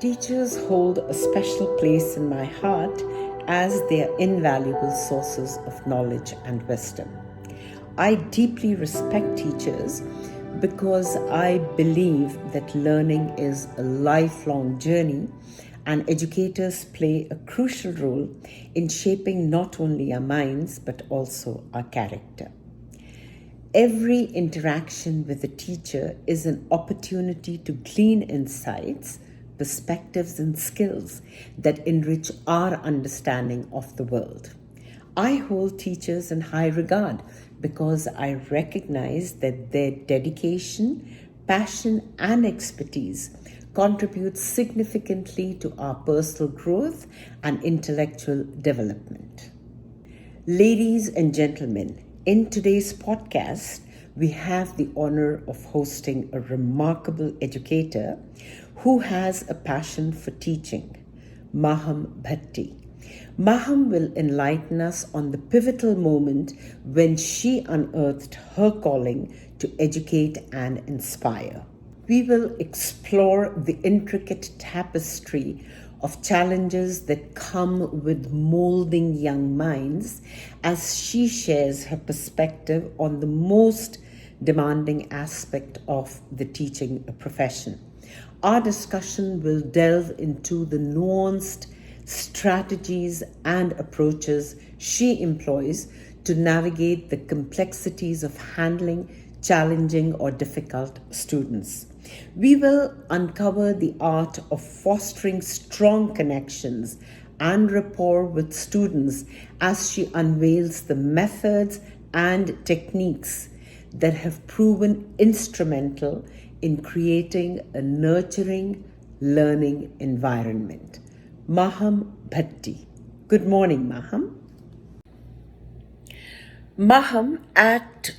Teachers hold a special place in my heart as they are invaluable sources of knowledge and wisdom. I deeply respect teachers because I believe that learning is a lifelong journey and educators play a crucial role in shaping not only our minds but also our character. Every interaction with a teacher is an opportunity to glean insights, perspectives, and skills that enrich our understanding of the world. I hold teachers in high regard because I recognize that their dedication, passion, and expertise contribute significantly to our personal growth and intellectual development. Ladies and gentlemen, in today's podcast, we have the honor of hosting a remarkable educator who has a passion for teaching, Maham Bhatti. Maham will enlighten us on the pivotal moment when she unearthed her calling to educate and inspire. We will explore the intricate tapestry of challenges that come with molding young minds as she shares her perspective on the most demanding aspect of the teaching profession. Our discussion will delve into the nuanced strategies and approaches she employs to navigate the complexities of handling challenging or difficult students. We will uncover the art of fostering strong connections and rapport with students as she unveils the methods and techniques that have proven instrumental in creating a nurturing learning environment. Maham Bhatti. Good morning, Maham. Maham, at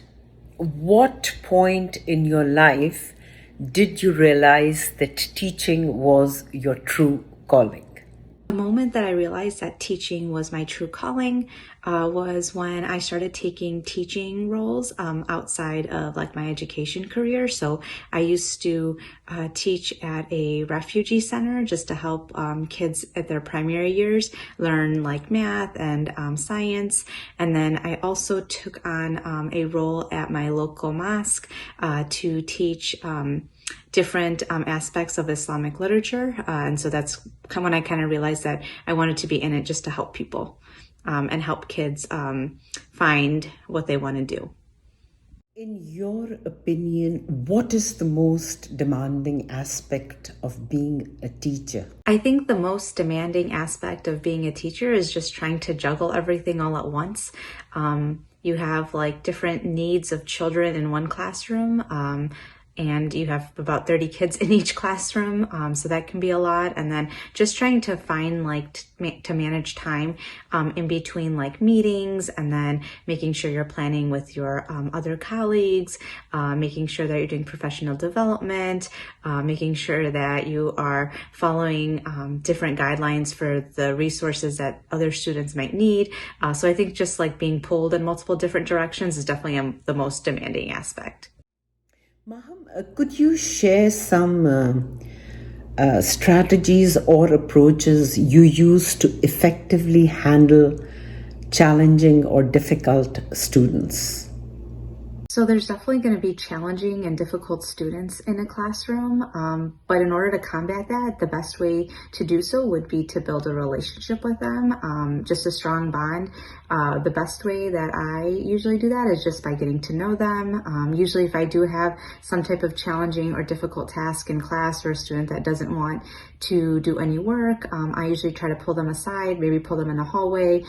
what point in your life did you realize that teaching was your true calling? The moment that I realized that teaching was my true calling was when I started taking teaching roles outside of like my education career. So I used to teach at a refugee center just to help kids at their primary years learn like math and science. And then I also took on a role at my local mosque to teach different aspects of Islamic literature. And so that's when I kind of realized that I wanted to be in it just to help people and help kids find what they want to do. In your opinion, what is the most demanding aspect of being a teacher? I think the most demanding aspect of being a teacher is just trying to juggle everything all at once. You have like different needs of children in one classroom. And you have about 30 kids in each classroom, so that can be a lot. And then just trying to find to manage time in between like meetings, and then making sure you're planning with your other colleagues, making sure that you're doing professional development, making sure that you are following different guidelines for the resources that other students might need. So I think just like being pulled in multiple different directions is definitely the most demanding aspect. Maham, could you share some strategies or approaches you use to effectively handle challenging or difficult students? So there's definitely going to be challenging and difficult students in a classroom, but in order to combat that, the best way to do so would be to build a relationship with them, just a strong bond. The best way that I usually do that is just by getting to know them. Usually if I do have some type of challenging or difficult task in class or a student that doesn't want to do any work, I usually try to pull them aside, maybe pull them in the hallway,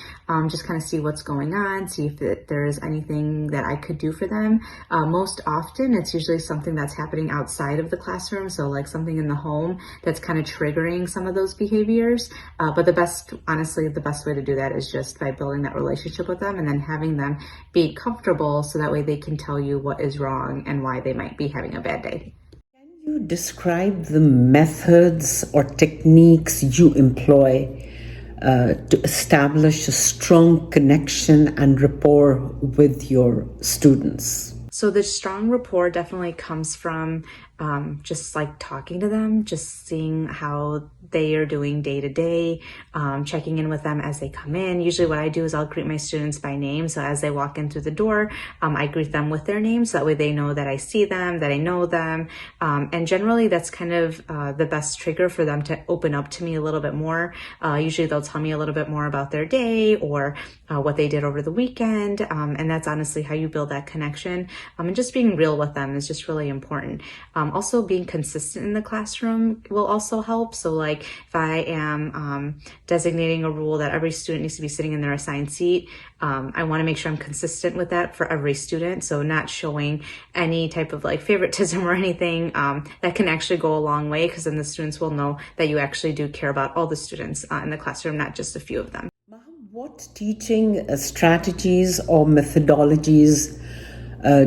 just kind of see what's going on, see if there is anything that I could do for them. Most often it's usually something that's happening outside of the classroom, so like something in the home that's kind of triggering some of those behaviors. But the best way to do that is just by building that relationship with them and then having them be comfortable so that way they can tell you what is wrong and why they might be having a bad day. Can you describe the methods or techniques you employ to establish a strong connection and rapport with your students? So the strong rapport definitely comes from just like talking to them, just seeing how they are doing day to day, checking in with them as they come in. Usually what I do is I'll greet my students by name. So as they walk in through the door, I greet them with their names. So that way they know that I see them, that I know them. And generally that's kind of the best trigger for them to open up to me a little bit more. Usually they'll tell me a little bit more about their day or what they did over the weekend. And that's honestly how you build that connection. And just being real with them is just really important. Also being consistent in the classroom will also help. So like if I am designating a rule that every student needs to be sitting in their assigned seat, I want to make sure I'm consistent with that for every student. So not showing any type of like favoritism or anything that can actually go a long way, because then the students will know that you actually do care about all the students in the classroom, not just a few of them. Maham, what teaching strategies or methodologies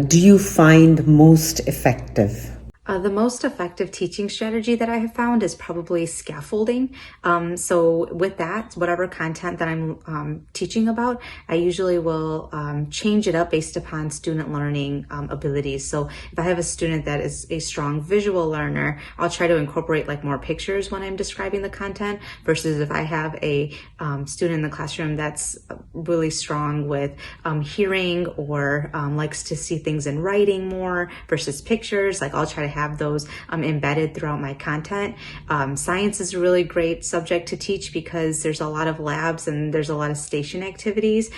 do you find most effective? The most effective teaching strategy that I have found is probably scaffolding. So with that, whatever content that I'm teaching about, I usually will change it up based upon student learning abilities. So if I have a student that is a strong visual learner, I'll try to incorporate like more pictures when I'm describing the content, versus if I have a student in the classroom that's really strong with hearing or likes to see things in writing more versus pictures, like I'll try to have those embedded throughout my content. Science is a really great subject to teach because there's a lot of labs and there's a lot of station activities.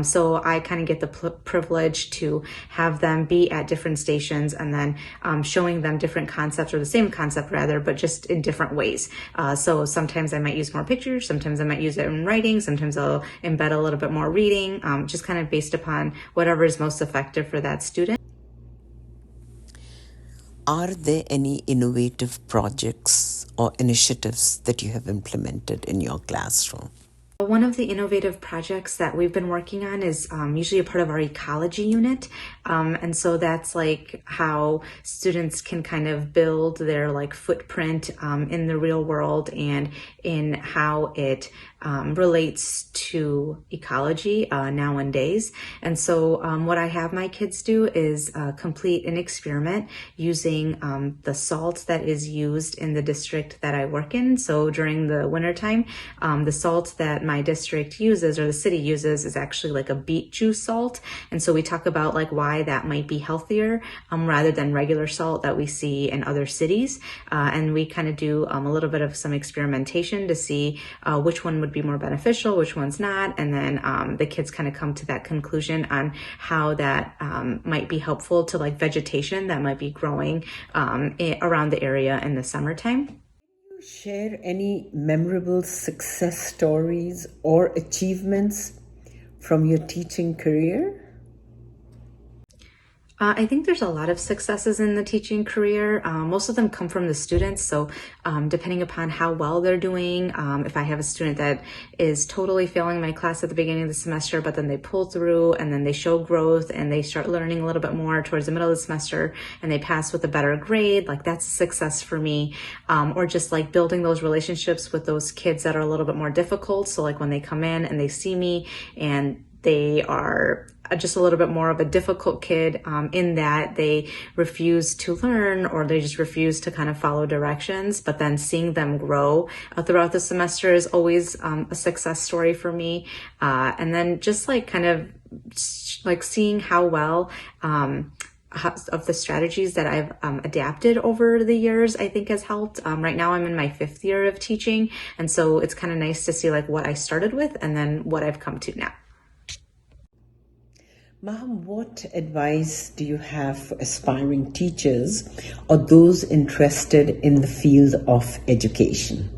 So I kind of get the privilege to have them be at different stations and then showing them different concepts, or the same concept rather, but just in different ways. So sometimes I might use more pictures, sometimes I might use it in writing, sometimes I'll embed a little bit more reading, just kind of based upon whatever is most effective for that student. Are there any innovative projects or initiatives that you have implemented in your classroom? One of the innovative projects that we've been working on is usually a part of our ecology unit. And so that's like how students can kind of build their like footprint in the real world and in how it relates to ecology nowadays. And so what I have my kids do is complete an experiment using the salt that is used in the district that I work in. So during the wintertime, the salt that my district uses, or the city uses, is actually like a beet juice salt. And so we talk about like why that might be healthier rather than regular salt that we see in other cities. And we kind of do a little bit of some experimentation to see which one would be more beneficial, which one's not. And then the kids kind of come to that conclusion on how that might be helpful to like vegetation that might be growing around the area in the summertime. Share any memorable success stories or achievements from your teaching career? I think there's a lot of successes in the teaching career. Most of them come from the students. So depending upon how well they're doing, if I have a student that is totally failing my class at the beginning of the semester, but then they pull through and then they show growth and they start learning a little bit more towards the middle of the semester and they pass with a better grade, like that's a success for me. Or just like building those relationships with those kids that are a little bit more difficult. So like when they come in and they see me and they are just a little bit more of a difficult kid in that they refuse to learn or they just refuse to kind of follow directions. But then seeing them grow throughout the semester is always a success story for me. And then just like kind of like seeing how well of the strategies that I've adapted over the years, I think has helped. Right now I'm in my 5th year of teaching. And so it's kind of nice to see like what I started with and then what I've come to now. Maham, what advice do you have for aspiring teachers or those interested in the field of education?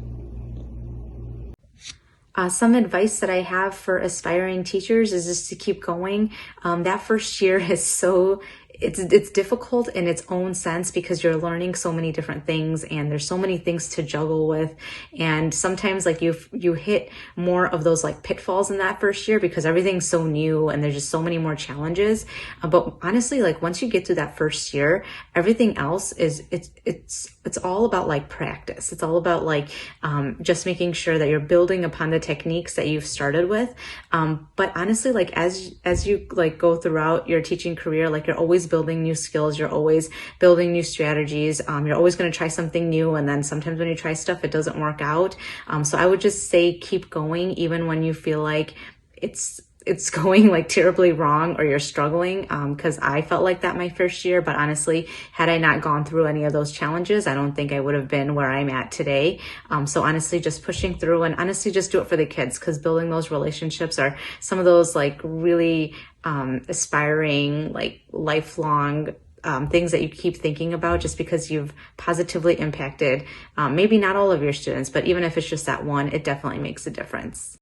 Some advice that I have for aspiring teachers is just to keep going. That first year is it's difficult in its own sense because you're learning so many different things and there's so many things to juggle with. And sometimes like you hit more of those like pitfalls in that first year because everything's so new and there's just so many more challenges. But honestly, like once you get through that first year, everything else is, it's all about like practice. It's all about like, just making sure that you're building upon the techniques that you've started with. But honestly, like as you like go throughout your teaching career, like you're always building new skills. You're always building new strategies. You're always going to try something new. And then sometimes when you try stuff, it doesn't work out. So I would just say keep going, even when you feel like it's going like terribly wrong or you're struggling, because I felt like that my first year. But honestly, had I not gone through any of those challenges, I don't think I would have been where I'm at today. So honestly, just pushing through, and honestly, just do it for the kids, because building those relationships are some of those like really aspiring, like lifelong things that you keep thinking about, just because you've positively impacted maybe not all of your students, but even if it's just that one, it definitely makes a difference.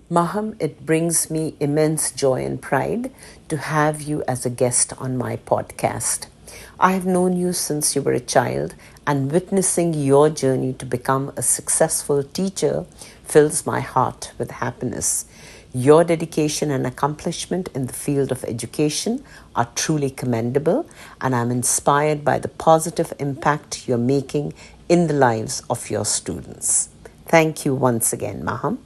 Maham, it brings me immense joy and pride to have you as a guest on my podcast. I have known you since you were a child, and witnessing your journey to become a successful teacher fills my heart with happiness. Your dedication and accomplishment in the field of education are truly commendable, and I'm inspired by the positive impact you're making in the lives of your students. Thank you once again, Maham.